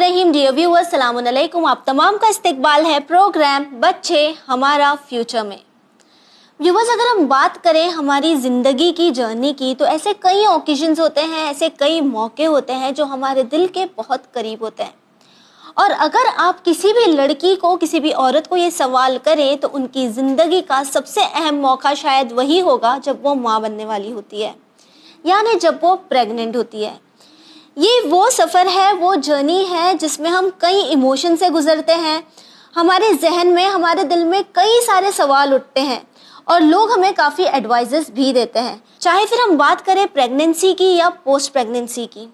बिस्मिल्लाहिर्रहमानिर्रहीम। Dear viewers, अस्सलाम वालेकुम। आप तमाम का इस्तकबाल है प्रोग्राम बच्चे हमारा फ्यूचर में। व्यूअर्स, अगर हम बात करें हमारी ज़िंदगी की जर्नी की, तो ऐसे कई ओकेजन्स होते हैं, ऐसे कई मौके होते हैं जो हमारे दिल के बहुत करीब होते हैं। और अगर आप किसी भी लड़की को, किसी भी औरत को ये सवाल करें तो उनकी ज़िंदगी का सबसे अहम मौका शायद वही होगा जब वो माँ बनने वाली होती है, यानी जब वो प्रेग्नेंट होती है। ये वो सफ़र है, वो जर्नी है जिसमें हम कई इमोशन से गुजरते हैं। हमारे जहन में, हमारे दिल में कई सारे सवाल उठते हैं और लोग हमें काफ़ी एडवाइजेस भी देते हैं। चाहे फिर हम बात करें प्रेगनेंसी की या पोस्ट प्रेगनेंसी की,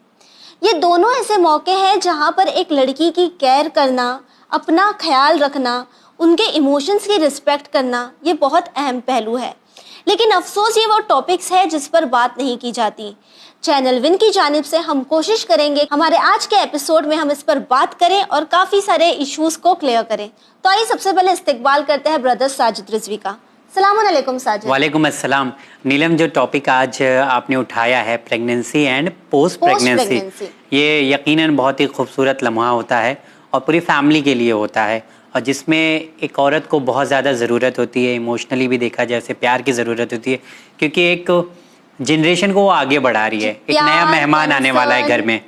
ये दोनों ऐसे मौके हैं जहाँ पर एक लड़की की केयर करना, अपना ख्याल रखना, उनके इमोशंस की रिस्पेक्ट करना, ये बहुत अहम पहलू है। लेकिन अफसोस ये वो टॉपिक्स है जिस पर बात नहीं की जाती। चैनल विन की जानिब से हम कोशिश करेंगे हमारे आज के एपिसोड में हम इस पर बात करें और काफ़ी सारे इश्यूज़ को क्लियर करें। तो आइए सबसे पहले इस्तकबाल करते हैं ब्रदर साजिद रिजवी का। अस्सलाम वालेकुम साजिद। वालेकुम अस्सलाम। नीलम, जो टॉपिक आज आपने उठाया है प्रेगनेंसी एंड पोस्ट प्रेगनेंसी, ये यकीनन बहुत ही खूबसूरत लम्हा होता है और पूरी फैमिली के लिए होता है, और जिसमें एक औरत को बहुत ज़्यादा ज़रूरत होती है, इमोशनली भी देखा जाए, प्यार की ज़रूरत होती है, क्योंकि एक जनरेशन को वो आगे बढ़ा रही है, एक नया मेहमान आने वाला है घर में।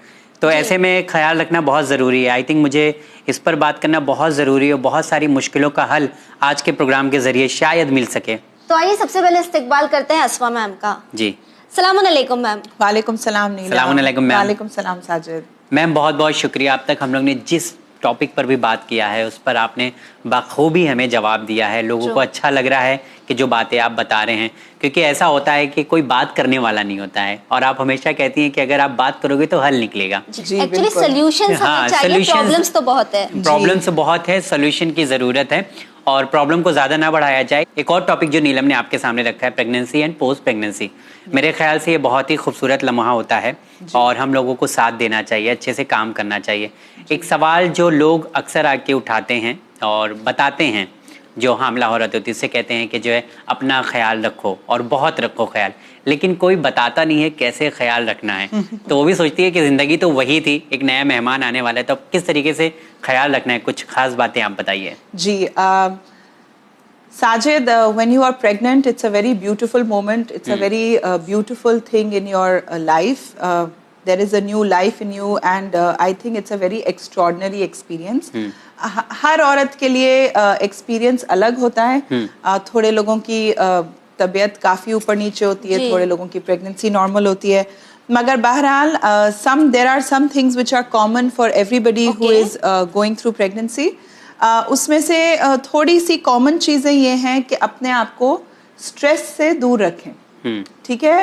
तो ऐसे में ख्याल रखना बहुत ज़रूरी है। आई थिंक मुझे इस पर बात करना बहुत ज़रूरी है और बहुत सारी मुश्किलों का हल आज के प्रोग्राम के ज़रिए शायद मिल सके। तो आइए सबसे पहले इस्तकबाल करते हैं अस्मा मैम का। जी, अस्सलाम वालेकुम मैम। वालेकुम सलाम नीलम। अस्सलाम वालेकुम मैम। वालेकुम सलाम साजिद। मैम, बहुत बहुत शुक्रिया। अब तक हम लोग ने जिस टॉपिक पर भी बात किया है उस पर आपने बखूबी हमें जवाब दिया है। लोगों को अच्छा लग रहा है कि जो बातें आप बता रहे हैं, क्योंकि ऐसा होता है कि कोई बात करने वाला नहीं होता है, और आप हमेशा कहती हैं कि अगर आप बात करोगे तो हल निकलेगा। एक्चुअली सॉल्यूशंस हमें चाहिए, प्रॉब्लम्स तो बहुत है। प्रॉब्लम्स बहुत है, सॉल्यूशन की ज़रूरत है, और प्रॉब्लम को ज़्यादा ना बढ़ाया जाए। एक और टॉपिक जो नीलम ने आपके सामने रखा है, प्रेगनेंसी एंड पोस्ट प्रेगनेंसी, मेरे ख्याल से ये बहुत ही खूबसूरत लम्हा होता है और हम लोगों को साथ देना चाहिए, अच्छे से काम करना चाहिए। एक सवाल जो लोग अक्सर आके उठाते हैं और बताते हैं, जो हामला औरत होती है उससे कहते हैं कि जो है अपना ख्याल रखो और बहुत रखो ख्याल, लेकिन कोई बताता नहीं है कैसे ख्याल रखना है। तो वो भी सोचती है कि ज़िंदगी तो वही थी, एक नया मेहमान आने वाला है, तो अब किस तरीके से ख्याल रखना है, कुछ खास बातें आप बताइए। जी Sajid, when you are pregnant, it's a very beautiful moment. It's a very beautiful thing in your life. There is a new life in you, and I think it's a very extraordinary experience. हर औरत के लिए experience अलग होता है। थोड़े लोगों की तबीयत काफ़ी ऊपर नीचे होती है, थोड़े लोगों की pregnancy normal होती है, मगर बहरहाल there are some things which are common for everybody who is going through pregnancy. उसमें से थोड़ी सी कॉमन चीज़ें ये हैं कि अपने आप को स्ट्रेस से दूर रखें। ठीक है,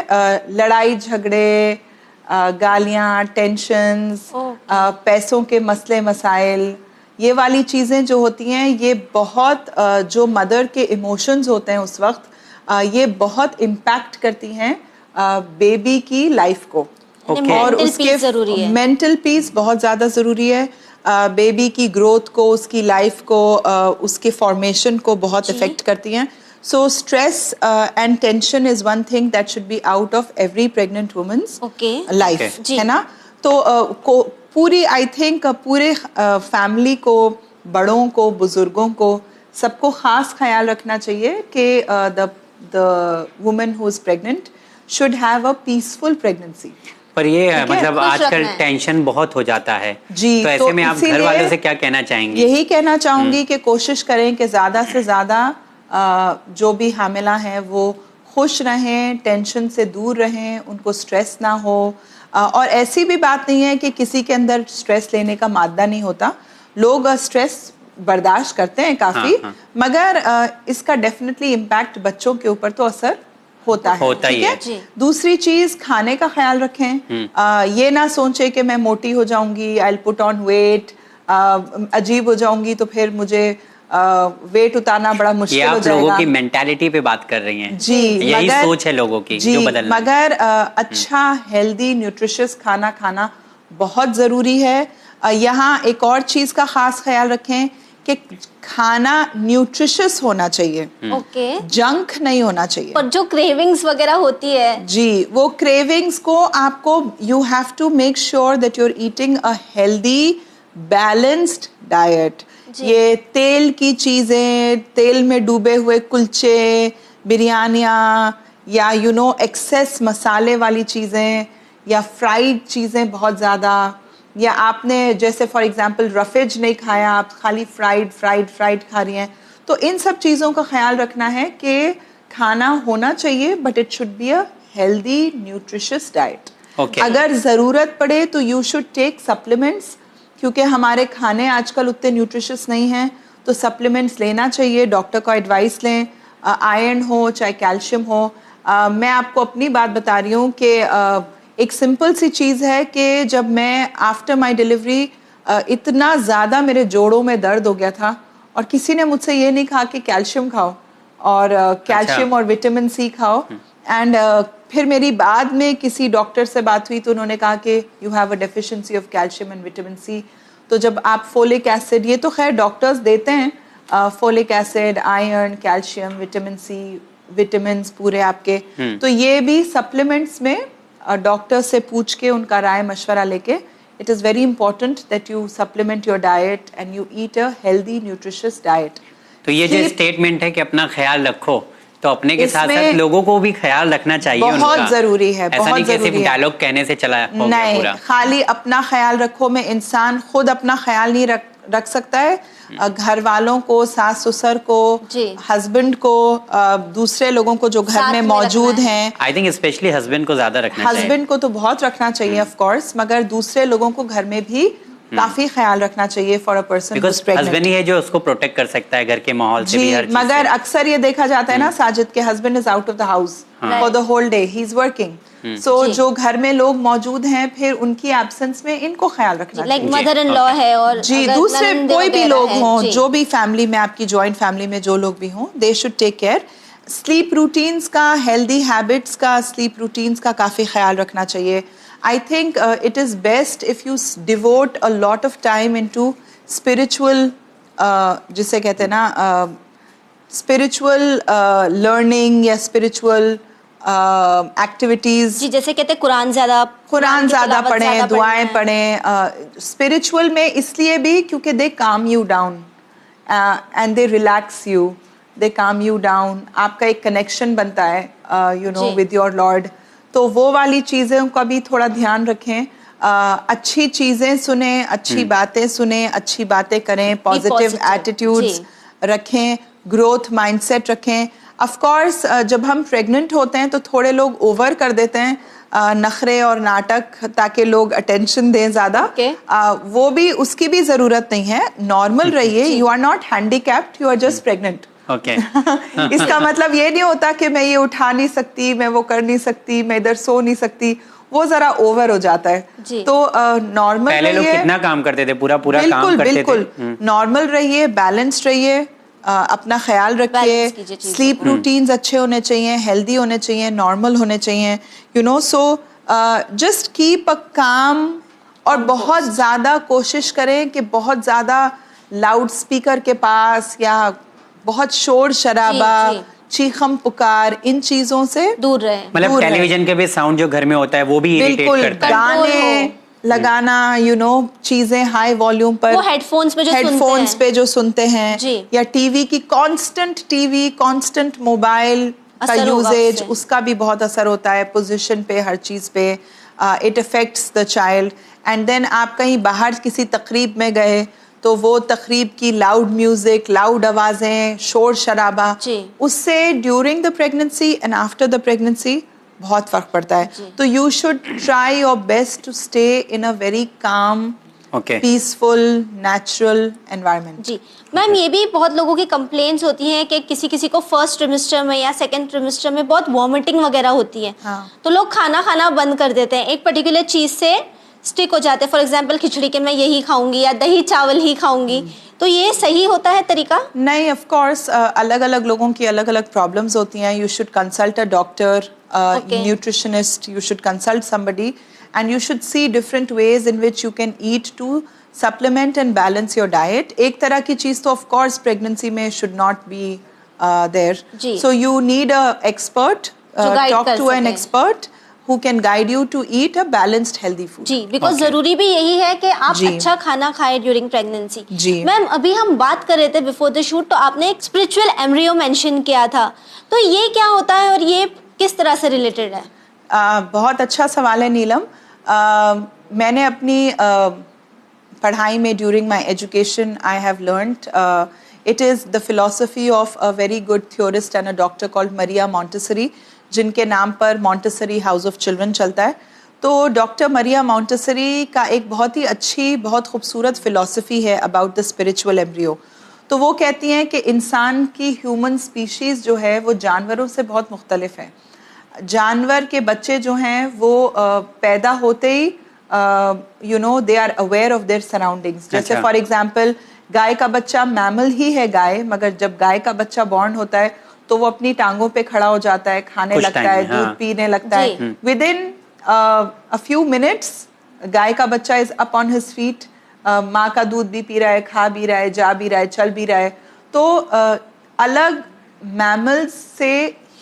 लड़ाई झगड़े, गालियाँ, टेंशन्स, पैसों के मसले मसाइल, ये वाली चीज़ें जो होती हैं, ये बहुत जो मदर के इमोशंस होते हैं उस वक्त, ये बहुत इम्पैक्ट करती हैं बेबी की लाइफ को। और उसके मेंटल पीस बहुत ज़्यादा ज़रूरी है। बेबी की ग्रोथ को, उसकी लाइफ को, उसके फॉर्मेशन को बहुत इफेक्ट करती हैं। So stress and tension is one thing that should be out of every pregnant women's life, है ना। तो पूरी आई थिंक पूरे फैमिली को, बड़ों को, बुजुर्गों को, सबको खास ख्याल रखना चाहिए कि the women who is pregnant should have a peaceful pregnancy. पर ये मतलब आजकल टेंशन बहुत हो जाता है जी, तो ऐसे में आप घर वालों से क्या कहना चाहेंगे? यही कहना चाहूंगी कि कोशिश करें कि ज़्यादा से ज़्यादा जो भी हामिला हैं वो खुश रहें, टेंशन से दूर रहें, उनको स्ट्रेस ना हो। और ऐसी भी बात नहीं है कि किसी के अंदर स्ट्रेस लेने का मादा नहीं होता, लोग स्ट्रेस बर्दाश्त करते हैं काफ़ी, मगर इसका डेफिनेटली इम्पैक्ट बच्चों के ऊपर तो असर होता ही है। दूसरी चीज, खाने का ख्याल रखें। ये ना सोचे कि मैं मोटी हो जाऊंगी, I will put on weight, अजीब हो जाऊंगी तो फिर मुझे वेट उतारना बड़ा मुश्किल हो जाएगा। लोगों की मेंटालिटी पे बात कर रही हैं जी, यही सोच है लोगों की जो बदलना। मगर अच्छा हेल्दी न्यूट्रिशियस खाना खाना बहुत जरूरी है। यहाँ एक और चीज का खास ख्याल रखें कि खाना न्यूट्रिशियस होना चाहिए, जंक नहीं होना चाहिए। पर जो क्रेविंग्स वगैरह होती है जी, वो क्रेविंग्स को आपको you have to make sure that you are eating a healthy balanced diet. ये तेल की चीज़ें, तेल में डूबे हुए कुलचे, बिरयानियाँ, या एक्सेस मसाले वाली चीज़ें, या फ्राइड चीज़ें बहुत ज़्यादा, या आपने जैसे फॉर एग्जांपल रफेज नहीं खाया, आप खाली फ्राइड खा रही हैं, तो इन सब चीज़ों का ख्याल रखना है कि खाना होना चाहिए, but it should be a healthy nutritious diet. अगर ज़रूरत पड़े तो यू शुड टेक सप्लीमेंट्स, क्योंकि हमारे खाने आजकल उतने न्यूट्रिशियस नहीं हैं, तो सप्लीमेंट्स लेना चाहिए, डॉक्टर का एडवाइस लें, आयरन हो चाहे कैल्शियम हो। मैं आपको अपनी बात बता रही हूँ कि एक सिंपल सी चीज़ है कि जब मैं आफ्टर माय डिलीवरी इतना ज़्यादा मेरे जोड़ों में दर्द हो गया था, और किसी ने मुझसे ये नहीं कहा कि कैल्शियम खाओ और कैल्शियम और विटामिन सी खाओ, एंड फिर मेरी बाद में किसी डॉक्टर से बात हुई तो उन्होंने कहा कि you have a deficiency of calcium and vitamin C. तो जब आप फोलिक एसिड, ये तो खैर डॉक्टर्स देते हैं, folic acid, iron, calcium, vitamin C, vitamin पूरे आपके, तो ये भी सप्लीमेंट्स में डॉक्टर से पूछ के उनका राय मशवरा लेके, it is very important that you supplement your diet and you eat a healthy nutritious diet। तो ये जो स्टेटमेंट है कि अपना ख्याल रखो, तो अपने के साथ साथ लोगों को भी ख्याल रखना चाहिए, बहुत जरूरी है, ऐसा नहीं कि सिर्फ डायलॉग कहने से चला हो गया पूरा। खाली अपना ख्याल रखो में इंसान खुद अपना ख्याल नहीं रख सकता है, घर वालों को, सास ससुर को, हस्बैंड को, दूसरे लोगों को जो घर में मौजूद हैं। आई थिंक स्पेशली हस्बैंड को ज्यादा रखना चाहिए। हस्बैंड को तो बहुत रखना चाहिए ऑफ कोर्स, मगर दूसरे लोगों को घर में भी काफी ख्याल रखना चाहिए for a person who is pregnant. Husband ही है जो उसको प्रोटेक्ट कर सकता है घर के माहौल से भी, हर चीज मगर अक्सर ये देखा जाता है ना साजिद के husband is out of the house for the whole day, he is working, so जो घर में लोग मौजूद हैं फिर उनकी एब्सेंस में इनको ख्याल रखना चाहिए। लाइक मदर इन लॉ है और जी दूसरे कोई भी लोग हों, जो भी फैमिली में, आपकी जॉइंट फैमिली में जो लोग भी हों, they should take care. Sleep routines का, हेल्दी हैबिट्स का, स्लीप रूटीन्स का काफ़ी ख्याल रखना चाहिए। I think it is best if you devote a lot of time into spiritual, जिसे कहते हैं ना, spiritual learning या spiritual activities। जी, जैसे कहते हैं कुरान ज़्यादा पढ़ें, दुआएं पढ़ें। spiritual में इसलिए भी क्योंकि they calm you down and they relax you, they calm you down। आपका एक connection बनता है with your Lord। तो वो वाली चीज़ों का भी थोड़ा ध्यान रखें, अच्छी चीज़ें सुने, अच्छी बातें सुने, अच्छी बातें करें, पॉजिटिव एटीट्यूड्स रखें, ग्रोथ माइंडसेट रखें। ऑफ कोर्स जब हम प्रेग्नेंट होते हैं तो थोड़े लोग ओवर कर देते हैं, नखरे और नाटक, ताकि लोग अटेंशन दें ज़्यादा, वो भी, उसकी भी ज़रूरत नहीं है। नॉर्मल रहिए, you are not handicapped, you are just pregnant. इसका मतलब ये नहीं होता कि मैं ये उठा नहीं सकती, मैं वो कर नहीं सकती, मैं इधर सो नहीं सकती, वो जरा ओवर हो जाता है। तो नॉर्मल रहिए। पहले लोग कितना काम करते थे, पूरा काम करते थे। बिल्कुल नॉर्मल रहिए, बैलेंस्ड रहिए, अपना ख्याल रखिए, स्लीप रूटीन्स अच्छे होने चाहिए, हेल्दी होने चाहिए, नॉर्मल होने चाहिए, सो जस्ट कीप अ काम। और बहुत ज़्यादा कोशिश करें कि बहुत ज़्यादा लाउड स्पीकर के पास या बहुत शोर शराबा, चीखम पुकार, इन चीजों से दूर रहे। मतलब टेलीविजन के भी साउंड जो घर में होता है वो भी इरिटेट करता है। गाने लगाना, चीजें हाई वॉल्यूम पर, वो हेडफोन्स पे जो सुनते हैं, या टीवी की कांस्टेंट मोबाइल का यूजेज, उसका भी बहुत असर होता है पोजीशन पे, हर चीज पे। It affects the child. And then आप कहीं बाहर किसी तकरीब में गए तो वो तकरीब की लाउड म्यूजिक, लाउड आवाज़ें, शोर शराबा, उससे during the pregnancy and after the pregnancy बहुत फ़र्क पड़ता है। तो you should try your best to stay in a very calm, peaceful, natural environment. जी मैम, ये भी बहुत लोगों की कंप्लेंट्स होती हैं कि किसी को फर्स्ट ट्रिमेस्टर में या सेकंड ट्रिमेस्टर में बहुत वॉमिटिंग वगैरह होती है। तो लोग खाना बंद कर देते हैं, एक पर्टिकुलर चीज़ से स्टिक हो जाते हैं। फॉर एग्जाम्पल खिचड़ी के मैं यही खाऊंगी या दही चावल ही खाऊंगी, तो ये सही होता है तरीका? नहीं, ऑफ कोर्स अलग अलग लोगों की अलग अलग प्रॉब्लम्स होती हैं। You should consult a doctor, nutritionist, you should consult somebody and you should see different ways in which you can eat to supplement and balance your diet. एक तरह की चीज़ तो ऑफ कोर्स प्रेगनेंसी में should not be there, so you need a expert, talk to an expert who can guide you to eat a balanced healthy food. जी, because Okay. जरूरी भी यही है कि आप जी। अच्छा खाना खाएं ड्यूरिंग प्रेगनेंसी। जी। मैम, अभी हम बात कर रहे थे बिफोर द शूट, तो आपने एक स्पिरिचुअल एम्ब्रियो मेंशन किया था, तो ये क्या होता है और ये किस तरह से रिलेटेड है? बहुत अच्छा सवाल है नीलम। मैंने अपनी पढ़ाई में during my education I have learned it is the philosophy of a very good theorist and a doctor called Maria Montessori, जिनके नाम पर मॉन्टेसरी हाउस ऑफ चिल्ड्रन चलता है। तो डॉक्टर मरिया मॉन्टेसरी का एक बहुत ही अच्छी, बहुत खूबसूरत फिलॉसफी है अबाउट द स्पिरिचुअल एम्ब्रियो। तो वो कहती हैं कि इंसान की ह्यूमन स्पीशीज़ जो है वो जानवरों से बहुत मुख्तलिफ है। जानवर के बच्चे जो हैं वो पैदा होते ही you know they are aware of their surroundings. जैसे अच्छा। फॉर एग्जांपल गाय का बच्चा मैमल ही है गाय, मगर जब गाय का बच्चा बॉर्न होता है तो वो अपनी टांगों पे खड़ा हो जाता है, खाने कुछ लगता time है, में, हाँ। दूध पीने लगता जी। है। Within a few minutes गाय का बच्चा is up on his feet, माँ का दूध भी पी रहा है, खा भी रहा है, जा भी रहा है, चल भी रहा है। तो अलग मैमल्स से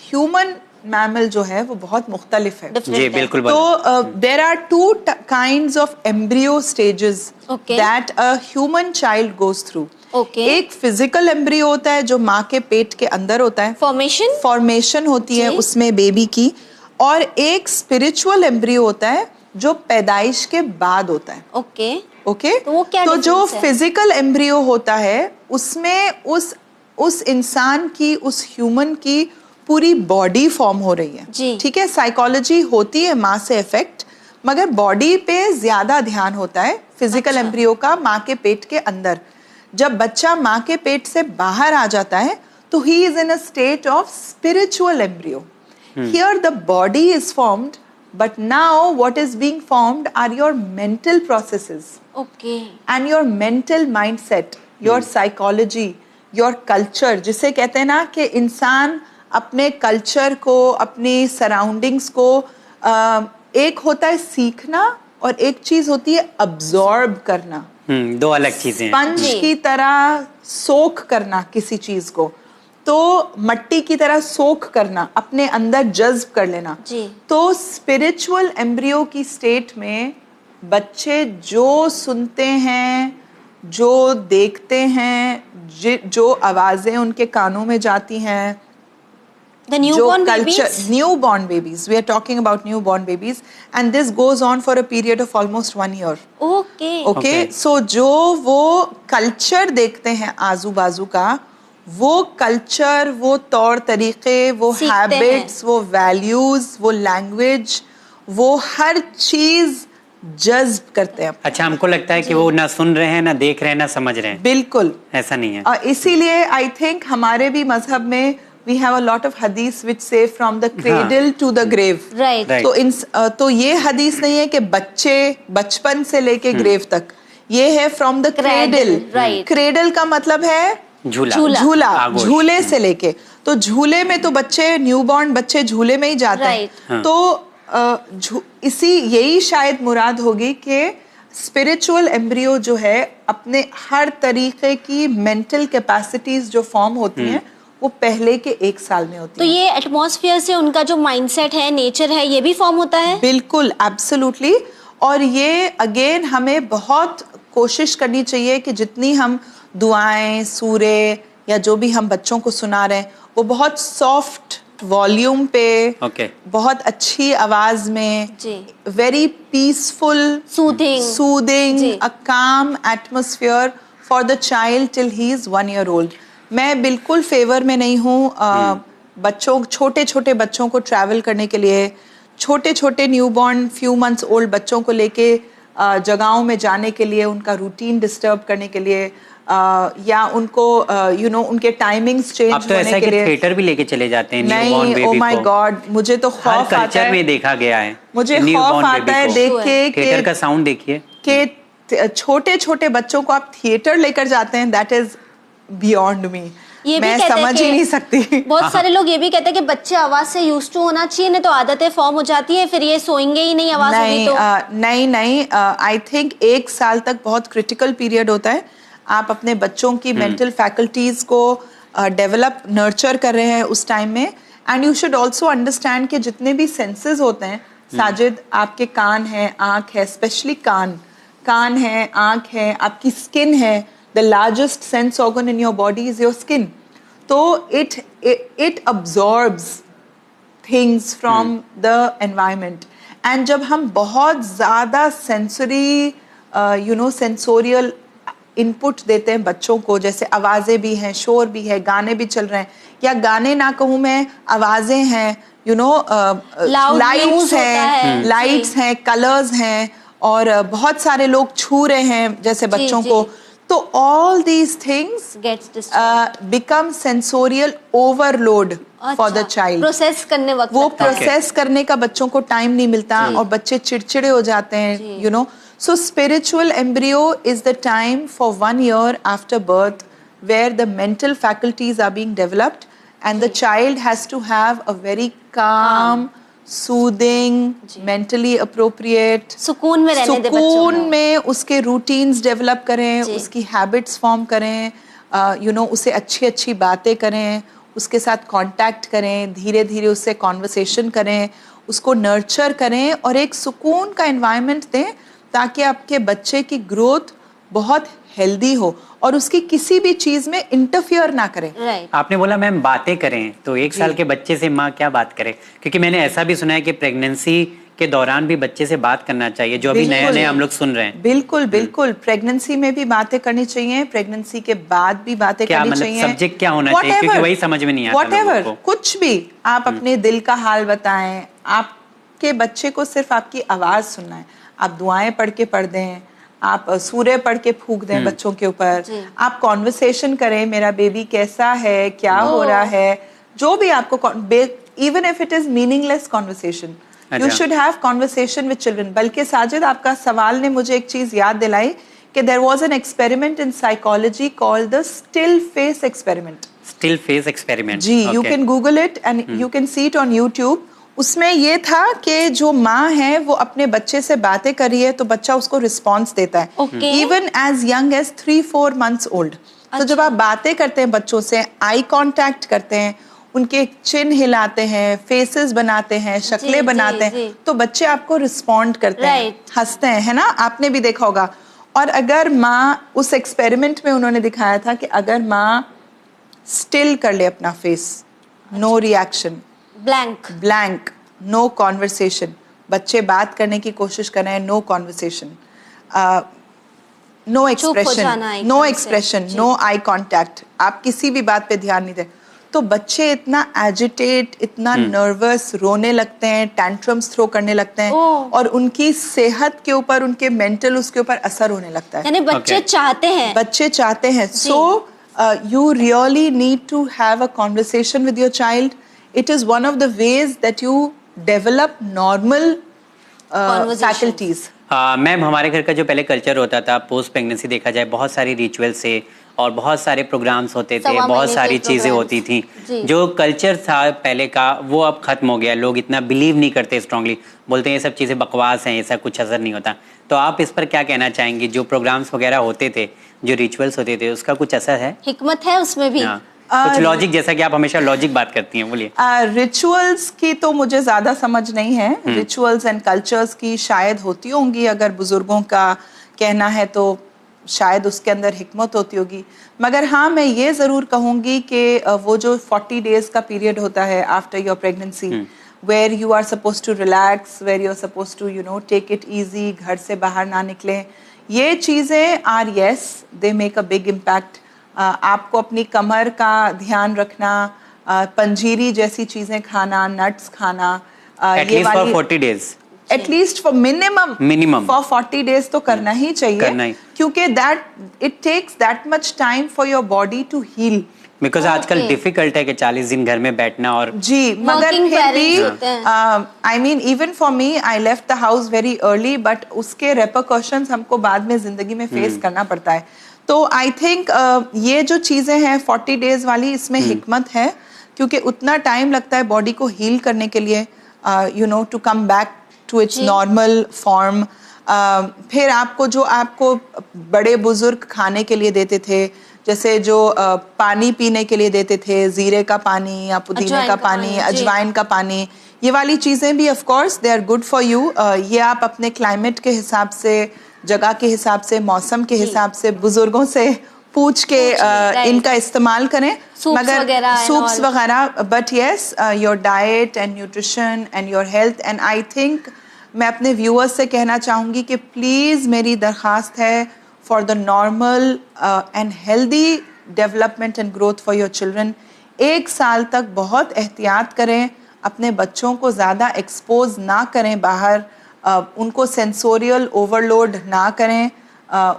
ह्यूमन मैमल जो है वो बहुत मुख्तलिफ है। Different जी है। बिल्कुल तो बोला। there are two kinds of embryo stages Okay. that a human child goes through. Okay. एक फिजिकल एम्ब्रियो होता है जो माँ के पेट के अंदर होता है, फॉर्मेशन। फॉर्मेशन होती है जी। उसमें बेबी की, और एक स्पिरिचुअल एम्ब्रियो होता है जो पैदाइश के बाद होता है। ओके। ओके तो वो क्या तो जो difference है? फिजिकल एम्ब्रियो होता है उसमें उस इंसान की, उस ह्यूमन की पूरी बॉडी फॉर्म हो रही है। जी। ठीक है, साइकोलॉजी होती है माँ से इफेक्ट, मगर बॉडी पे ज्यादा ध्यान होता है फिजिकल अच्छा। एम्ब्रियो का माँ के पेट के अंदर। जब बच्चा माँ के पेट से बाहर आ जाता है तो he is in a state of spiritual embryo. Here the body is formed, but now what is being formed are your mental processes okay. and your mental mindset, your psychology, your culture, जिसे कहते हैं ना कि इंसान अपने culture को, अपनी surroundings को, एक होता है सीखना और एक चीज होती है अब्जॉर्ब करना। दो अलग चीजें हैं। स्पंज जी। की तरह सोख करना किसी चीज को, तो मट्टी की तरह सोख करना, अपने अंदर जज्ब कर लेना। जी। तो स्पिरिचुअल एम्ब्रियो की स्टेट में बच्चे जो सुनते हैं, जो देखते हैं, जो आवाजें उनके कानों में जाती हैं, द न्यूबॉर्न जो babies. newborn babies, we are talking about newborn babies, and this goes on for a period of almost 1 year. Okay. Okay, Okay. सो जो वो कल्चर देखते हैं आजू बाजू का, वो कल्चर, वो तौर तरीके, वो सीखते हैं। हैबिट्स, वो वैल्यूज, वो लैंग्वेज, वो हर चीज जज्ब करते हैं। अच्छा, हमको लगता है कि वो ना सुन रहे हैं, ना देख रहे हैं, ना समझ रहे हैं। बिल्कुल। ऐसा नहीं है। और इसीलिए आई थिंक हमारे भी मजहब में we have a lot of हदीस which say from the cradle to the grave. Right. Right. तो ये हदीस नहीं है कि बच्चे बचपन से लेके ग्रेव तक, ये है from the cradle. right. Cradle का मतलब है झूला। झूला, आगोश। झूले से लेके, तो झूले में तो बच्चे, न्यूबॉर्न बच्चे झूले में ही जाते हैं। Right. हाँ। तो यही शायद मुराद होगी कि स्पिरिचुअल एम्ब्रियो जो है अपने हर तरीके की मेंटल कैपेसिटीज जो फॉर्म होती हैं वो पहले के 1 साल में होती तो हैं। ये एटमॉस्फेयर से उनका जो माइंडसेट है, नेचर है, ये भी फॉर्म होता है। बिल्कुल, एब्सोल्युटली। और ये अगेन हमें बहुत कोशिश करनी चाहिए कि जितनी हम दुआएं, सूरे या जो भी हम बच्चों को सुना रहे हैं वो बहुत सॉफ्ट वॉल्यूम पे, Okay. बहुत अच्छी आवाज में, जी। Very peaceful, Soothing. सूदिंग, जी। A calm atmosphere for the child till he is 1 year old। मैं बिल्कुल फेवर में नहीं हूँ बच्चों, छोटे छोटे बच्चों को ट्रैवल करने के लिए, छोटे छोटे न्यूबॉर्न फ्यू मंथ्स ओल्ड बच्चों को लेके जगहों में जाने के लिए, उनका रूटीन डिस्टर्ब करने के लिए, या उनको उनके टाइमिंग्स चेंज अब तो ऐसा होने है के कि लिए। थिएटर भी लेके चले जाते हैं न्यूबॉर्न नहीं, बेबी ओ माय को। गॉड, मुझे तो हर खौफ आता कल्चर में है, देखा गया है। मुझे newborn खौफ आता baby है को। देख के थिएटर का साउंड देखिए कि छोटे छोटे बच्चों को आप थिएटर लेकर जाते हैं, दैट इज बियॉन्ड मी। ये भी मैं कहते हैं समझ कि ही नहीं सकती। बहुत सारे लोग ये भी कहते हैं कि बच्चे आवाज से यूज टू होना चाहिए, नहीं तो आदतें फॉर्म हो जाती है, फिर ये सोएंगे ही नहीं आवाज होगी नहीं, तो। नहीं, आई थिंक 1 साल तक बहुत क्रिटिकल पीरियड होता है। आप अपने बच्चों की मेंटल फैकल्टीज को डेवलप, नर्चर कर रहे हैं उस टाइम में। And you should also understand कि जितने भी सेंसेस होते हैं, साजिद, आपके कान है, आंख है, स्पेशली कान है, आंख है, आपकी स्किन है. The largest sense organ in your body is your skin. तो it absorbs things from the environment. And जब हम बहुत ज़्यादा sensory sensorial input देते हैं बच्चों को, जैसे आवाज़ें भी हैं, शोर भी है, गाने भी चल रहे हैं, या गाने ना कहूँ मैं, आवाज़ें हैं, लाइट्स हैं, कलर्स हैं, और बहुत सारे लोग छू रहे हैं जैसे बच्चों को. तो all these things become sensorial overload for the child. Process करने वक्त वो प्रोसेस करने का बच्चों को टाइम नहीं मिलता और बच्चे चिड़चिड़े हो जाते हैं. So spiritual embryo is the time for 1 year after birth where the mental faculties are being developed and the child has to have a very calm, soothing, mentally appropriate, सुकून में रहने दे बच्चों को. सुकून में उसके रूटीन्स डेवलप करें, उसकी हैबिट्स फॉर्म करें, उसे अच्छी अच्छी बातें करें, उसके साथ कांटेक्ट करें, धीरे धीरे उससे कॉन्वर्सेशन करें, उसको नर्चर करें और एक सुकून का एनवायरनमेंट दें ताकि आपके बच्चे की ग्रोथ बहुत हेल्दी हो और उसकी किसी भी चीज में इंटरफियर ना करें. आपने बोला मैम बातें करें, तो 1 साल के बच्चे से माँ क्या बात करे? क्योंकि मैंने ऐसा भी सुना है कि प्रेगनेंसी के दौरान भी बच्चे से बात करना चाहिए, जो अभी नया नया हम लोग सुन रहे हैं. बिल्कुल बिल्कुल, प्रेगनेंसी में भी बातें करनी चाहिए, प्रेगनेंसी के बाद भी बातें करनी चाहिए. सब्जेक्ट क्या होना चाहिए, क्योंकि वही समझ में नहीं आता लोगों को. कुछ भी आप अपने दिल का हाल बताएं. आपके बच्चे को सिर्फ आपकी आवाज सुनना है. आप दुआएं पढ़ के पढ़ दें, आप सूर्य पढ़ के फूंक दें बच्चों के ऊपर, आप कॉन्वर्सेशन करें, मेरा बेबी कैसा है, क्या हो रहा है, जो भी आपको, even if it is meaningless conversation, you should have conversation with children. बल्कि साजिद, आपका सवाल ने मुझे एक चीज याद दिलाई कि there was an experiment in psychology called the still face experiment. Still face experiment, जी, you can Google it and you can see it on YouTube. उसमें ये था कि जो माँ है वो अपने बच्चे से बातें कर रही है तो बच्चा उसको रिस्पॉन्स देता है, even as young age 3-4 months old. तो जब आप बातें करते हैं बच्चों से, आई कांटेक्ट करते हैं, उनके चिन हिलाते हैं, फेसेस बनाते हैं, शक्लें बनाते हैं, तो बच्चे आपको रिस्पॉन्ड करते हैं, हंसते हैं, है ना? आपने भी देखा होगा. और अगर माँ, उस एक्सपेरिमेंट में उन्होंने दिखाया था कि अगर माँ स्टिल कर ले अपना face, no reaction, blank, no conversation, बच्चे बात करने की कोशिश कर रहे हैं, no conversation, no expression, no eye contact, आप किसी भी बात पे ध्यान नहीं दें, तो बच्चे इतना एजिटेट, इतना नर्वस, रोने लगते हैं, टैंट्रम्स थ्रो करने लगते हैं और उनकी सेहत के ऊपर, उनके मेंटल उसके ऊपर असर होने लगता है. यानी बच्चे चाहते हैं. सो you really need to have a conversation with your child. It is one of the ways that you develop normal faculties. Ma'am, हमारे घर का जो पहले कल्चर होता था, पोस्ट प्रेगनेंसी देखा जाए, बहुत सारी रिचुअल से और बहुत सारे प्रोग्राम्स होते थे, बहुत सारी चीज़ें होती थी. जो कल्चर था पहले का वो अब खत्म हो गया. लोग इतना बिलीव नहीं करते स्ट्रांगली, बोलते हैं ये सब चीज़ें बकवास हैं, ऐसा कुछ असर नहीं होता. तो आप इस पर क्या कहना चाहेंगी? जो प्रोग्राम्स वगैरह होते थे, जो रिचुअल्स होते थे, उसका कुछ असर है? हिकमत है उसमें भी? कुछ लॉजिक, जैसा कि आप हमेशा लॉजिक बात करती हैं, बोलिए. रिचुअल्स की तो मुझे ज्यादा समझ नहीं है. रिचुअल्स एंड कल्चर्स की शायद होती होंगी, अगर बुजुर्गों का कहना है तो शायद उसके अंदर हिकमत होती होगी. मगर हाँ, मैं ये ज़रूर कहूँगी कि वो जो 40 days का पीरियड होता है after your pregnancy, where you are supposed to relax, where you are supposed to take it easy, घर से बाहर ना निकलें, ये चीज़ें are yes, they make a big impact. आपको अपनी कमर का ध्यान रखना, पंजीरी जैसी चीज़ें खाना, नट्स खाना, at least for 40 days, at least for minimum for 40 days तो करना ही चाहिए, क्योंकि that it takes that much time for your body to heal. Because आजकल डिफिकल्ट है कि 40 दिन घर में बैठना. और जी, मगर फिर भी I mean even for me, I left the house very early, but उसके रेपरकशंस हमको बाद में जिंदगी में फेस करना पड़ता है. तो आई थिंक ये जो चीज़ें हैं 40 days वाली, इसमें हिकमत है, क्योंकि उतना टाइम लगता है बॉडी को हील करने के लिए, to come back to its normal form. फिर आपको बड़े बुजुर्ग खाने के लिए देते थे, जैसे जो पानी पीने के लिए देते थे, जीरे का पानी या पुदीने का पानी, अजवाइन का पानी, ये वाली चीज़ें भी of course they are good for you. ये आप अपने क्लाइमेट के हिसाब से, जगह के हिसाब से, मौसम के हिसाब से बुजुर्गों से पूछ के इनका इस्तेमाल करें। मगर सूप्स वगैरह, but yes your diet and nutrition and your health, and I think मैं अपने व्यूअर्स से कहना चाहूँगी कि प्लीज़ मेरी दरख्वास्त है for the normal and healthy development and growth for your children, 1 साल तक बहुत एहतियात करें, अपने बच्चों को ज़्यादा एक्सपोज ना करें बाहर, उनको सेंसोरियल ओवरलोड ना करें,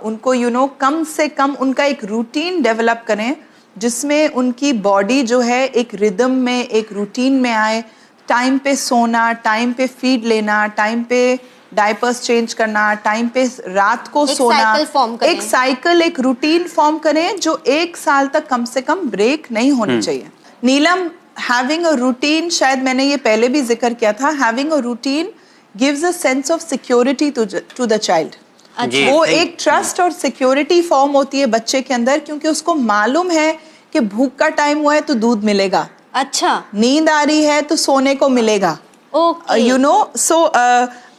उनको कम से कम उनका एक रूटीन डेवलप करें जिसमें उनकी बॉडी जो है एक रिदम में, एक रूटीन में आए। टाइम पे सोना, टाइम पे फीड लेना, टाइम पे डायपर्स चेंज करना, टाइम पे रात को सोना, एक साइकिल, एक रूटीन फॉर्म करें जो 1 साल तक कम से कम ब्रेक नहीं होनी चाहिए। नीलम, हैविंग अ रूटीन, शायद मैंने ये पहले भी जिक्र किया था, having a routine gives a sense of security to the child. वो एक ट्रस्ट और सिक्योरिटी फॉर्म होती है बच्चे के अंदर, क्योंकि उसको मालूम है कि भूख का टाइम हुआ है तो दूध मिलेगा, अच्छा, नींद आ रही है तो सोने को मिलेगा, सो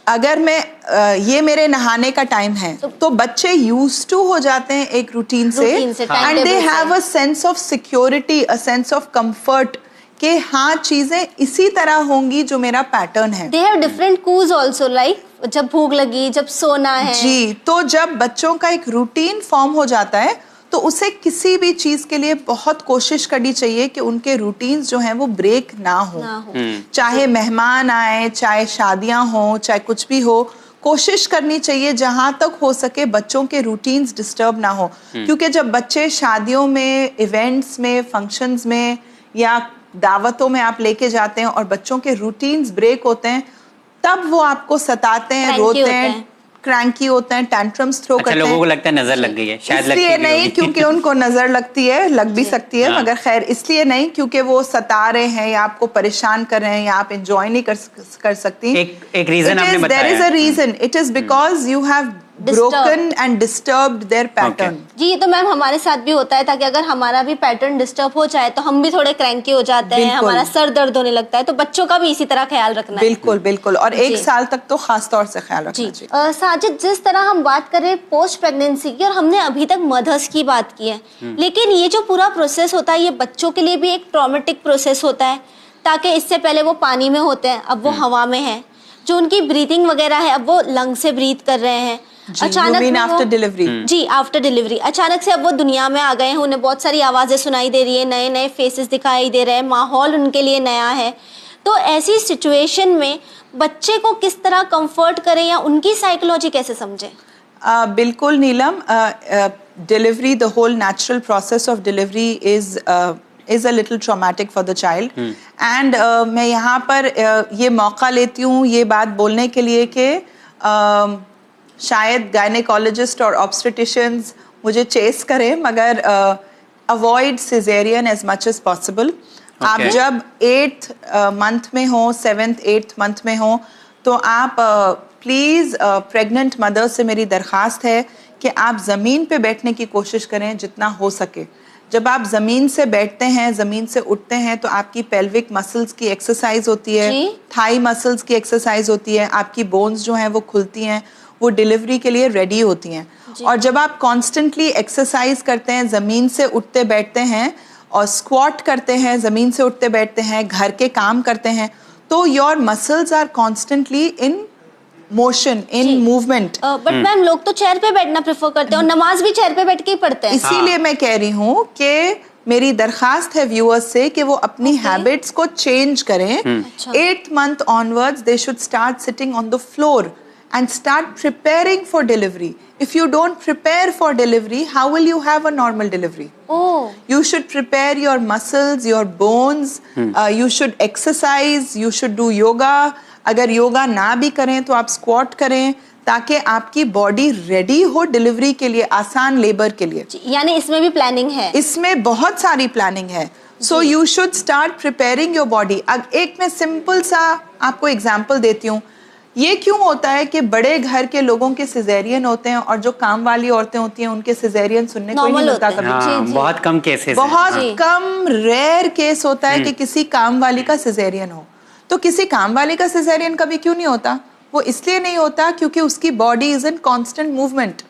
अगर मैं ये मेरे नहाने का टाइम है तो बच्चे यूज्ड टू हो जाते हैं एक रूटीन से, and they have a sense of security, a sense of comfort कि हाँ चीजें इसी तरह होंगी जो मेरा पैटर्न है। They have different cues also, like जब भूख लगी, जब सोना है। जी, तो जब बच्चों का एक रूटीन फॉर्म हो जाता है तो उसे किसी भी चीज के लिए बहुत कोशिश करनी चाहिए कि उनके रूटीन्स जो हैं वो ब्रेक ना हो। चाहे मेहमान आए, चाहे शादियां हो, चाहे कुछ भी हो, कोशिश करनी चाहिए जहां तक हो सके बच्चों के रूटीन्स डिस्टर्ब ना हो। क्योंकि जब बच्चे शादियों में, इवेंट्स में, फंक्शंस में या दावतों में आप लेके जाते हैं और बच्चों के रूटीन्स ब्रेक होते हैं, तब वो आपको सताते हैं, रोते हैं, क्रैंकी होते हैं, टैंट्रम्स थ्रो करते हैं। लोगों को लगता है नजर लग गई है, शायद इसलिए नहीं क्योंकि उनको नजर लगती है, लग भी सकती है, मगर खैर इसलिए नहीं क्योंकि वो सता रहे हैं या आपको परेशान कर रहे हैं या आप एंजॉय नहीं कर सकती। एक रीजन आपने बताया, there is a reason, it is because you have broken and disturbed their pattern। जी, ये तो मैम हमारे साथ भी होता है, ताकि अगर हमारा भी पैटर्न डिस्टर्ब हो जाए तो हम भी थोड़े क्रैंकी हो जाते हैं, हमारा सर दर्द होने लगता है, तो बच्चों का भी इसी तरह ख्याल रखना है। बिल्कुल बिल्कुल, और 1 साल तक तो खास तौर से ख्याल रखना चाहिए। साजिद, जिस तरह हम बात कर रहे हैं पोस्ट प्रेगनेंसी की, और हमने अभी तक मदर्स की बात की है, लेकिन ये जो पूरा प्रोसेस होता है ये बच्चों के लिए भी एक ट्रॉमेटिक प्रोसेस होता है, ताकि इससे पहले वो पानी में होते हैं, अब वो हवा में है, जो उनकी ब्रीथिंग वगैरह है अब वो लंग से ब्रीथ कर रहे हैं। अचानक आफ्टर डिलीवरी, जी आफ्टर डिलीवरी अचानक से अब वो दुनिया में आ गए हैं, उन्हें बहुत सारी आवाजें सुनाई दे रही है, नए नए फेसेस दिखाई दे रहे हैं, माहौल उनके लिए नया है। तो ऐसी सिचुएशन में बच्चे को किस तरह कंफर्ट करें या उनकी साइकोलॉजी कैसे समझें? बिल्कुल Neelam, delivery, the whole natural process of delivery is a little traumatic for the child, and मैं यहाँ पर ये मौका लेती हूँ ये बात बोलने के लिए कि शायद गायनेकोलॉजिस्ट और ऑब्स्टेटिशियंस मुझे चेस करें, मगर avoid caesarean as much as possible. आप जब 8th मंथ में हो, 7th 8th मंथ में हो, तो आप प्लीज़ प्रेग्नेंट मदर से मेरी दरख्वास्त है कि आप ज़मीन पे बैठने की कोशिश करें जितना हो सके। जब आप ज़मीन से बैठते हैं, ज़मीन से उठते हैं, तो आपकी पेल्विक मसल्स की एक्सरसाइज होती है, थाई मसल्स की एक्सरसाइज होती है, आपकी बोन्स जो हैं वो खुलती हैं, वो डिलीवरी के लिए रेडी होती हैं। और जब आप कॉन्स्टेंटली एक्सरसाइज करते हैं, ज़मीन से उठते बैठते हैं और स्क्वाट करते हैं, ज़मीन से उठते बैठते हैं, घर के काम करते हैं, तो your muscles are constantly in motion, in movement. But ma'am लोग तो चेयर पे बैठना प्रेफर करते हैं और नमाज भी चेयर पे बैठ के ही पढ़ते हैं। इसीलिए मैं कह रही हूँ कि मेरी दरखास्त है व्यूअर्स से कि वो अपनी हैबिट्स को चेंज करें। 8th month onwards they should start sitting on the floor and start preparing for delivery. If you don't prepare for delivery, how will you have a normal delivery? You should prepare your muscles, your bones, you should exercise, you should do yoga. अगर योगा ना भी करें तो आप squat करें, ताकि आपकी body ready हो डिलीवरी के लिए, आसान लेबर के लिए। यानी इसमें भी प्लानिंग है? इसमें बहुत सारी प्लानिंग है। So you should start preparing your body. अब एक मैं सिंपल सा आपको एग्जांपल देती हूँ। ये क्यों होता है कि बड़े घर के लोगों के सिजेरियन होते हैं और जो काम वाली औरतें होती हैं उनके सिजेरियन सुनने को नहीं मिलता कभी। बहुत कम केसेस, बहुत कम रेयर केस होता है कि किसी काम वाली का सिजेरियन हो। तो किसी काम वाले का सिजेरियन कभी क्यों नहीं होता? वो इसलिए नहीं होता क्योंकि उसकी body is in constant movement,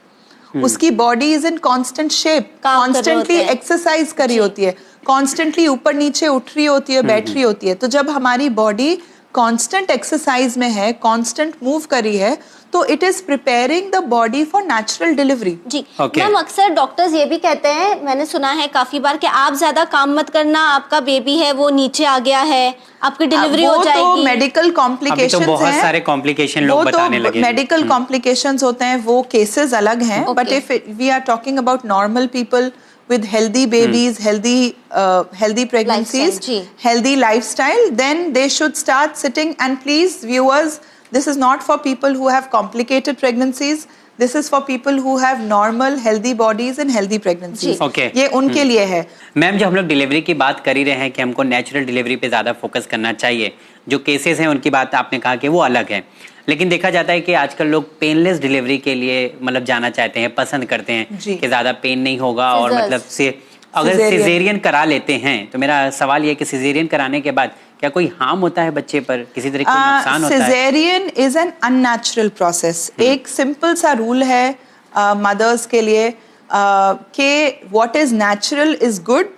उसकी body is in constant shape, constantly exercise कर रही होती है, कॉन्स्टेंटली ऊपर नीचे उठ रही होती है, बैठ रही होती है। तो जब हमारी बॉडी कांस्टेंट एक्सरसाइज में है, कांस्टेंट मूव कर रही है, तो it is preparing the body for natural delivery. जी मैम, अक्सर डॉक्टर्स ये भी कहते हैं, मैंने सुना है काफी बार, कि आप ज्यादा काम मत करना, आपका बेबी है वो नीचे आ गया है, आपकी डिलीवरी हो जाएगी। वो तो मेडिकल कॉम्प्लिकेशंस हैं, बहुत सारे कॉम्प्लिकेशन लोग बताने लगे। मेडिकल कॉम्प्लिकेशंस होते हैं, वो केसेस अलग हैं। But if we are talking about normal people with healthy babies, healthy pregnancies, healthy lifestyle, then they should start sitting. And please, viewers, this is not for people who have complicated pregnancies. This is for people who have normal, healthy bodies and healthy pregnancies. Okay. ये उनके लिए है। Ma'am, जब हम लोग delivery की बात कर ही रहे हैं कि हमको नेचुरल डिलीवरी पे ज़्यादा फोकस करना चाहिए, जो केसेस हैं उनकी बात आपने कहा कि वो अलग है, लेकिन देखा जाता है कि आजकल लोग पेनलेस डिलीवरी के लिए मतलब जाना चाहते हैं, पसंद करते हैं कि ज़्यादा पेन नहीं होगा, और मतलब से अगर सिजेरियन करा लेते हैं, तो मेरा सवाल ये है कि सिजेरियन कराने के बाद क्या कोई हार्म होता है बच्चे पर, किसी तरह का नुकसान होता है? Caesarean is an unnatural process. एक सिंपल सा रूल है मदर्स के लिए कि what is natural is good,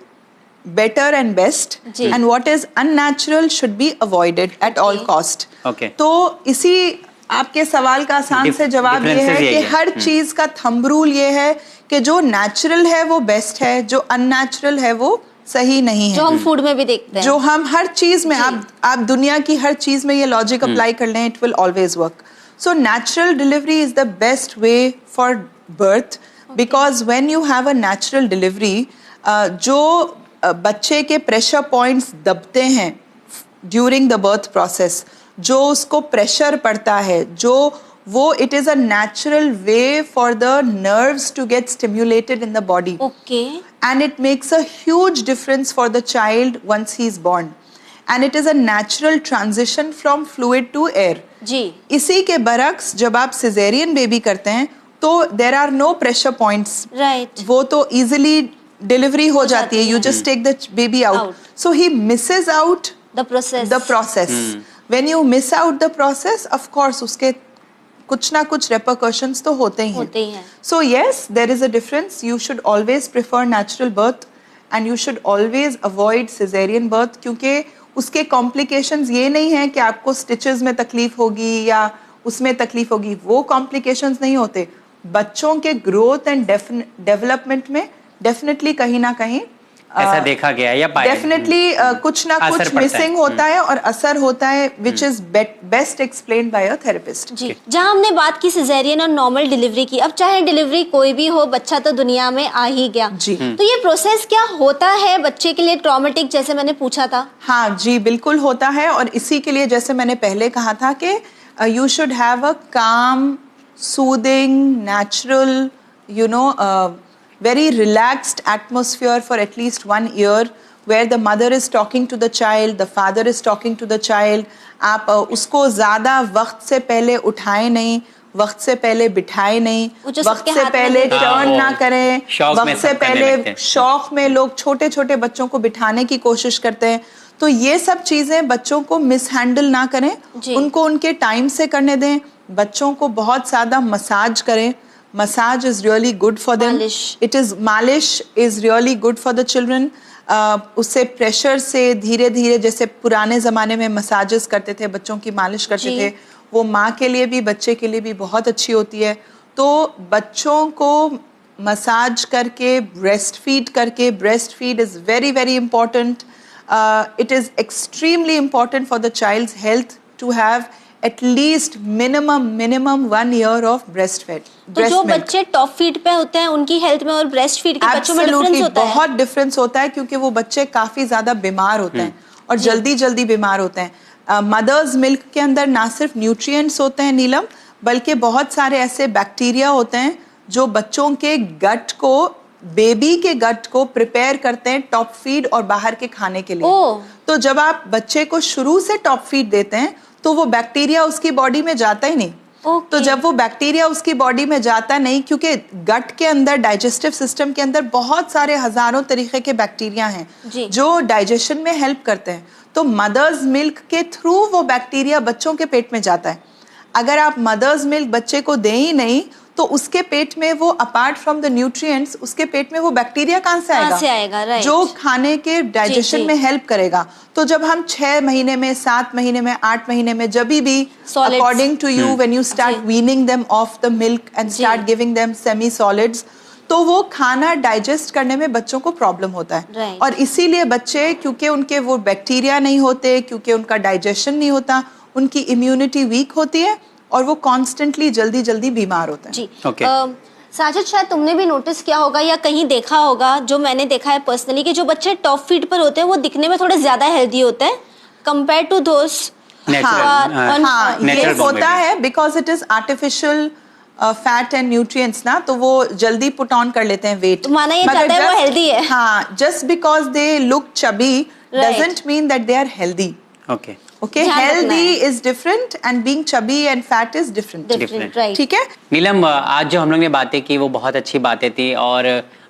better and best, and what is unnatural should be avoided at all cost. तो इसी आपके सवाल का आसान से जवाब ये है कि हर चीज का थंब रूल ये है कि जो नेचुरल है वो बेस्ट है, जो अननेचुरल है वो सही नहीं है। जो हम फूड में भी देखते हैं, जो हम हर चीज में, आप दुनिया की हर चीज में ये लॉजिक अप्लाई कर लें, it will always work. So natural delivery is the best way for birth, because when you have a natural delivery, जो बच्चे के प्रेशर पॉइंट्स दबते हैं ड्यूरिंग द बर्थ प्रोसेस, जो उसको प्रेशर पड़ता है, जो वो it is a natural way for the nerves to get stimulated in the body, and it makes a huge difference for the child once he is born, and it is a natural transition from fluid to air. जी इसी के बरक्स जब आप caesarean baby करते हैं तो there are no pressure points, right, वो तो इजिली डिलीवरी हो जाती है, you just take the baby out, so he misses out the process. When you miss out the process, of course उसके कुछ ना कुछ रेपरकशंस तो होते ही हैं। So yes, there is a difference. You should always prefer natural birth and you should always avoid caesarean birth, क्योंकि उसके कॉम्प्लिकेशंस ये नहीं है कि आपको स्टिचेस में तकलीफ होगी या उसमें तकलीफ होगी, वो कॉम्प्लिकेशंस नहीं होते। बच्चों के ग्रोथ एंड डेवलपमेंट में डेफिनेटली कहीं ना कहीं ऐसा देखा गया या डेफिनेटली कुछ ना कुछ मिसिंग होता है और असर होता है, which is best explained by a therapist. जी, जहां हमने बात की सिजेरियन और नॉर्मल डिलीवरी की, अब चाहे डिलीवरी कोई भी हो, बच्चा तो दुनिया में आ ही गया जी। तो ये प्रोसेस क्या होता है बच्चे के लिए ट्रॉमेटिक, जैसे मैंने पूछा था? हाँ जी, बिल्कुल होता है, और इसी के लिए जैसे मैंने पहले कहा था कि यू शुड हैव अ काम, soothing, natural, you know, very relaxed atmosphere for at least 1 year, where the mother is talking to the child, the father is talking to the child. आप उसको ज़्यादा वक्त से पहले उठाएं नहीं, वक्त से पहले बिठाएं नहीं, वक्त से पहले टर्न ना करें, वक्त से पहले शौक में लोग छोटे छोटे बच्चों को बिठाने की कोशिश करते हैं। तो ये सब चीज़ें बच्चों को मिसहैंडल ना करें, उनको उनके टाइम से करने दें। बच्चों को बहुत ज़्यादा मसाज करें, massage is really good for them. Malish is really good for the children. उससे प्रेशर से धीरे धीरे, जैसे पुराने ज़माने में मसाजेस करते थे, बच्चों की मालिश करते थे, वो माँ के लिए भी बच्चे के लिए भी बहुत अच्छी होती है। तो बच्चों को मसाज करके, breast feed is very very important. It is extremely important for the child's health to have at least minimum 1 year of breastfed. तो जो बच्चे टॉप फीड पे होते हैं उनकी हेल्थ में और ब्रेस्ट फीड के बच्चों में डिफरेंस होता है? बहुत डिफरेंस होता है, क्योंकि वो बच्चे काफी ज्यादा बीमार होते हैं और जल्दी बीमार होते हैं। मदर्स मिल्क के अंदर ना सिर्फ न्यूट्रिएंट्स होते हैं नीलम, बल्कि बहुत सारे ऐसे बैक्टीरिया होते हैं जो बच्चों के गट को, बेबी के गट को प्रिपेयर करते हैं टॉप फीड और बाहर के खाने के लिए। तो जब आप बच्चे को शुरू से टॉप फीड देते हैं तो वो बैक्टीरिया उसकी बॉडी में जाता ही नहीं, Okay. तो जब वो बैक्टीरिया उसकी बॉडी में जाता नहीं, क्योंकि गट के अंदर, डाइजेस्टिव सिस्टम के अंदर बहुत सारे हजारों तरीके के बैक्टीरिया हैं जी। जो डाइजेशन में हेल्प करते हैं, तो मदर्स मिल्क के थ्रू वो बैक्टीरिया बच्चों के पेट में जाता है। अगर आप मदर्स मिल्क बच्चे को दें ही नहीं तो उसके पेट में वो, अपार्ट फ्रॉम द न्यूट्रिएंट्स, उसके पेट में वो बैक्टीरिया कहाँ से आएगा? राइट। जो खाने के डाइजेशन में हेल्प करेगा। तो जब हम 6 महीने में, 7 महीने में, 8 महीने में, जब भी according to you, when you start weaning them off the milk and start giving them semi solids, तो वो खाना डाइजेस्ट करने में बच्चों को प्रॉब्लम होता है। Right. और इसीलिए बच्चे, क्योंकि उनके वो बैक्टीरिया नहीं होते, क्योंकि उनका डाइजेशन नहीं होता, उनकी इम्यूनिटी वीक होती है और वो कॉन्स्टेंटली जल्दी जल्दी बीमार होते हैं। जी। Okay. साजिद, शायद तुमने भी नोटिस किया होगा या कहीं देखा होगा, जो मैंने देखा है पर्सनली, कि जो बच्चे टॉप फीड पर होते हैं वो दिखने में थोड़े ज्यादा हेल्दी होते हैं कंपेयर टू दोस्त। हाँ, ये होता है because it is artificial fat and nutrients ना, तो वो जल्दी पुट ऑन कर लेते हैं वेट। तो माना ये जाता है वो हेल्दी है। हाँ, just because they look chubby doesn't mean that they are healthy. Okay Okay, healthy is different and being chubby and fat is different. right. ठीक है? नीलम, आज जो हम लोग ने बातें की वो बहुत अच्छी बातें थी और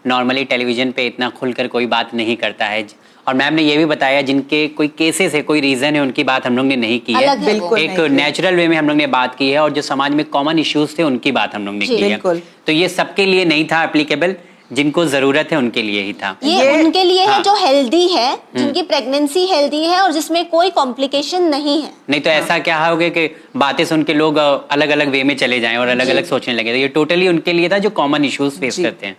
नॉर्मली टेलीविजन पे इतना खुलकर कोई बात नहीं करता है। और मैम ने ये भी बताया जिनके कोई केसेस है, कोई रीजन है, उनकी बात हम लोग ने नहीं की है। बिल्कुल एक नेचुरल वे में हम लोग ने बात की है और जो समाज में कॉमन इश्यूज थे उनकी बात हम लोग ने की है। तो ये सबके लिए नहीं था एप्लीकेबल, जिनको जरूरत है उनके लिए ही था। ये उनके लिए है जो हेल्दी है, जिनकी प्रेगनेंसी हेल्दी है और जिसमें कोई कॉम्प्लिकेशन नहीं है। नहीं तो ऐसा क्या होगा कि बातें सुन के लोग अलग अलग वे में चले जाएं और अलग अलग सोचने लगे। तो ये टोटली उनके लिए था जो कॉमन इश्यूज फेस करते हैं।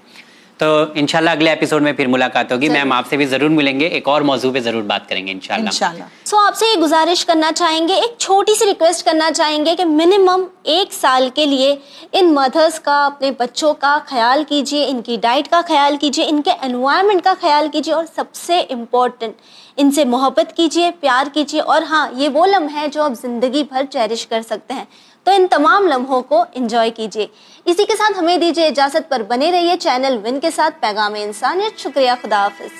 तो इंशाल्लाह अगले एपिसोड में फिर मुलाकात होगी। मैम आपसे भी जरूर मिलेंगे, एक और मौजू पे जरूर बात करेंगे इंशाल्लाह। सो आपसे ये गुजारिश करना चाहेंगे, एक छोटी सी रिक्वेस्ट करना चाहेंगे कि मिनिमम 1 साल के लिए इन मदर्स का, अपने बच्चों का ख्याल कीजिए, इनकी डाइट का ख्याल कीजिए, इनके एनवायरनमेंट का ख्याल कीजिए और सबसे इम्पोर्टेंट, इनसे मोहब्बत कीजिए, प्यार कीजिए। और हाँ, ये वो लम्हे हैं जो आप जिंदगी भर चेरिश कर सकते हैं, तो इन तमाम लम्हों को एंजॉय कीजिए। इसी के साथ हमें दीजिए इजाजत, पर बने रहिए चैनल विन के साथ। पैगाम इंसानियत। शुक्रिया, खुदा हाफिज।